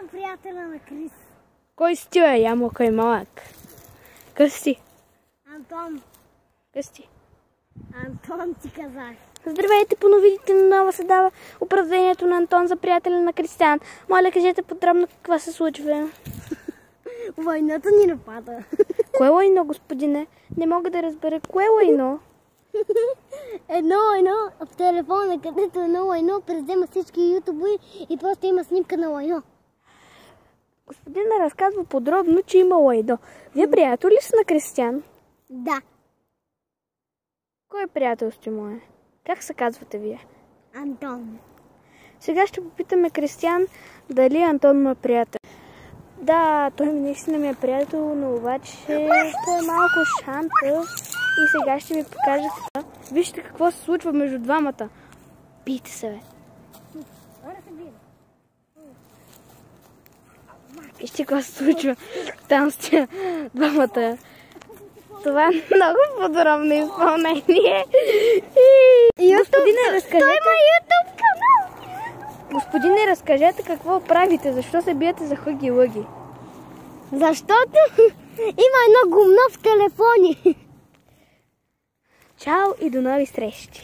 съм приятеля на Крис. Кой си ти, бе? Ямо, кой малък. Къс си? Антон. Къс си? Антон ти казах. Здравейте, по новините на Нова се дава оправдението на Антон за приятеля на Кристиан. Моля, кажете подробно какво се случва. Войната ни напада. Кое лайно, господине? Не мога да разбера. Кое лайно? Едно в телефона, където едно лайно презема всички ютубъри и просто има снимка на лайно. Господина разказва подробно, че има лайно. Вие приятел ли сте на Кристиан? Да. Кой приятелство му е? Как се казвате вие? Антон. Сега ще попитаме Кристиан дали Антон му е приятел. Да, той наистина ми е приятел, но обаче той е малко шантъв и сега ще ви покажа това. Вижте какво се случва между двамата. Пийте се, бе. Вижте какво се случва там с тия двамата. Това е много подробно изпълнение. Господине, разкажете... Той има ютуб канал. Господине, разкажете какво правите, защо се биете за хъги-лъги? Защото има едно гумно в телефони. Чао и до нови срещи!